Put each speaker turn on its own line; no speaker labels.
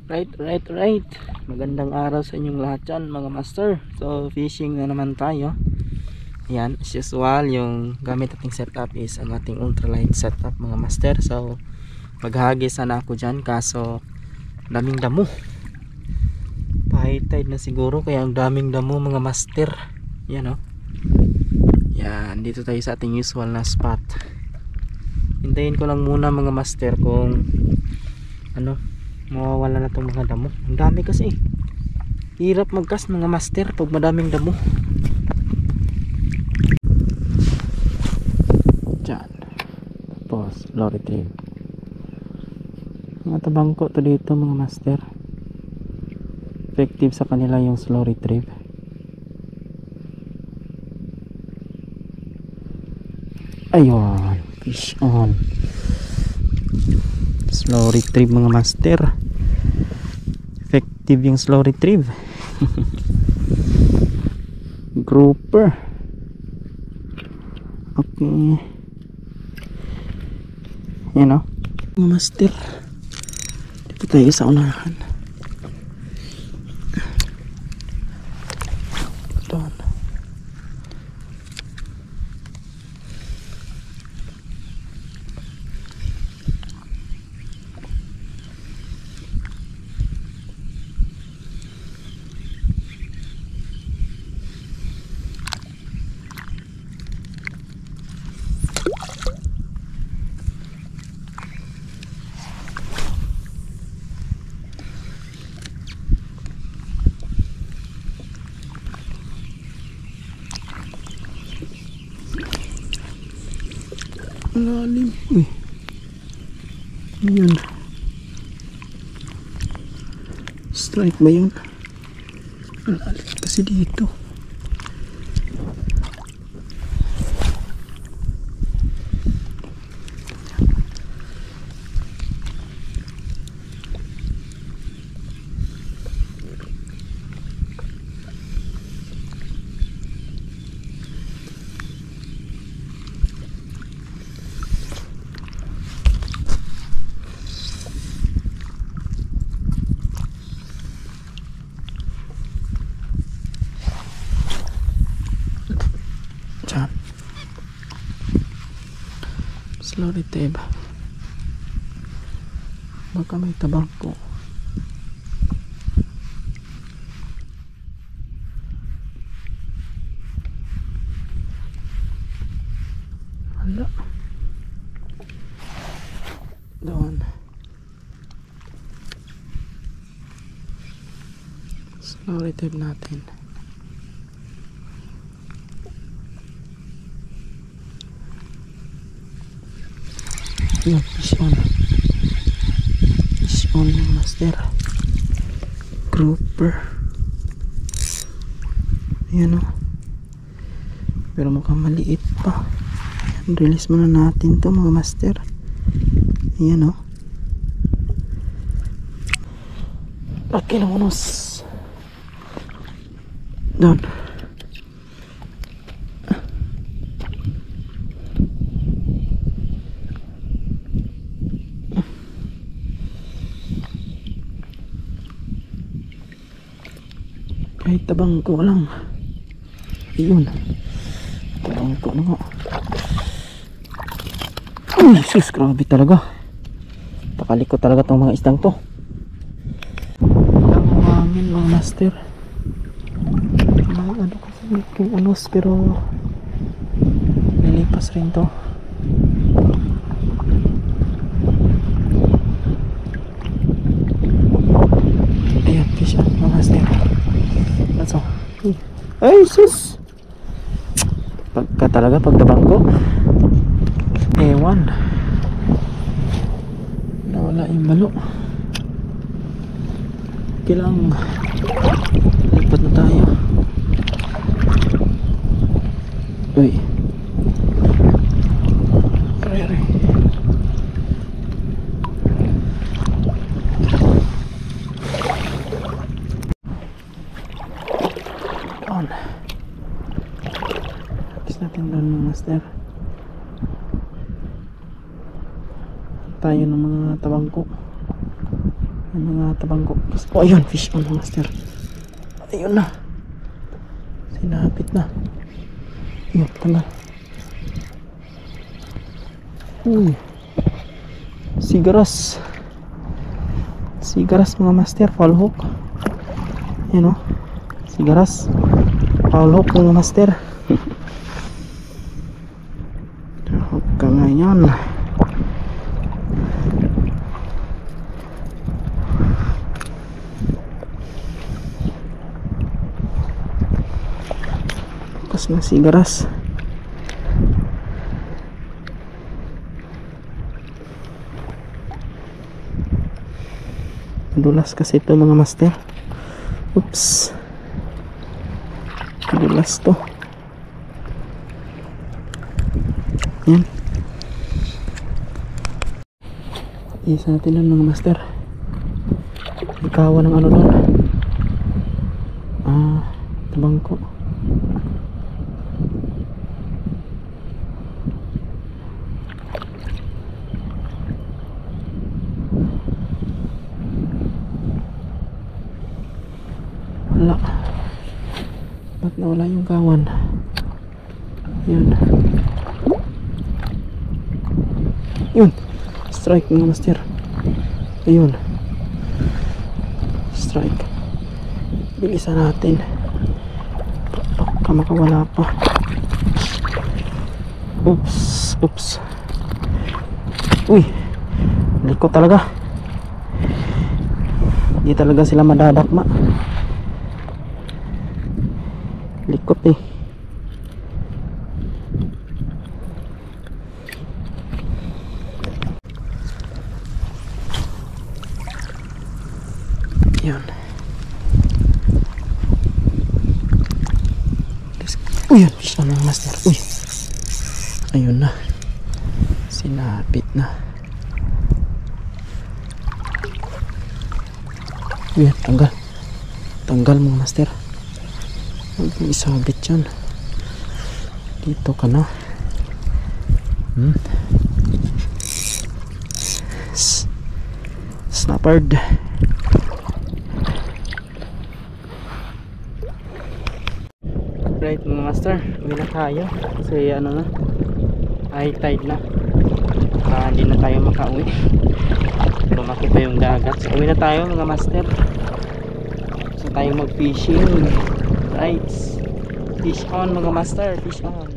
Right. Magandang araw sa inyong lahat dyan mga master. So fishing na naman tayo. Yan, as usual, yung gamit ating setup is ang ating ultralight setup mga master. So maghagis sana ako dyan, kaso daming damo. High tide na siguro, kaya ang daming damo mga master. Yan o. Yan, dito tayo sa ating usual na spot. Hintayin ko lang muna mga master kung ano, mawawala na itong mga damo. Ang dami kasi, hirap magcast mga master pag madaming damo. Diyan, tapos low retrieve. Mga tabangko to dito mga master. Effective sa kanila yung slow retrieve. Ayun, fish on. Slow retrieve mga master. Effective yung slow retrieve. Grouper. Okay. Yan o mga master. Dito tayo sa unahan. Doon. Lalim. Uy. Ayan. Strike ba yun? Lalim kasi dito. Slow retrieve. Baka may tabangko. Hala. Doon. Slow retrieve natin. Yan, fish on. Fish on master. Grouper. Ayan o. Pero mukhang maliit pa. Release muna natin to mga master. Ayan o. Laki ng unos. Doon. Ay, tabangko lang. Ayun. Tabangko na nga. Ay, sus, grabe talaga. Pakalikot talaga tong mga istang to. Ang hangin mga master. May ano kasi yung unos, pero lilipas rin to. Ayan, fish on mga master. So, ay sus, pagka talaga pagtabangko ewan, nawala yung malo. Kailang lipat na tayo. Uy, aray. Tapos natin doon mga master. Tayo ng mga tabangko. ng mga tabangko. Oh ayun, fish on mga master. Ayun na, sinapit na. Ayun, tanggal. Sigaras. Sigaras mga master, foul hook. Ayan o, sigaras, foul hook mga master. Huwag ka ngayon. Bukas ng sigaras. Dulas kasi ito mga master. Oops, dulas to. Yan, isa natin lang mga master. Ikawa ng ano doon, tabangko. Wala. Ba't nawala yung kawan? Yun. Yun. Strike mga master. Ayun. Strike. Bilisan natin. Baka makawala pa. Oops. Oops. Uy. Liko talaga. Hindi talaga sila madadakma. Likot eh. Yan. Uy, yan. Fish on mga master. Uy. Ayun na. Sinapit na. Uy, tanggal. Tanggal mga master. Huwag mo isabit yan. Dito ka na. Snappered. Right mga master, uwi na tayo. Kasi ano na, high tide na. Hindi na tayo makauwi. Lumaki pa yung dagat. So uwi na tayo mga master. So tayo mag fishing. Right, fish on mga master, fish on.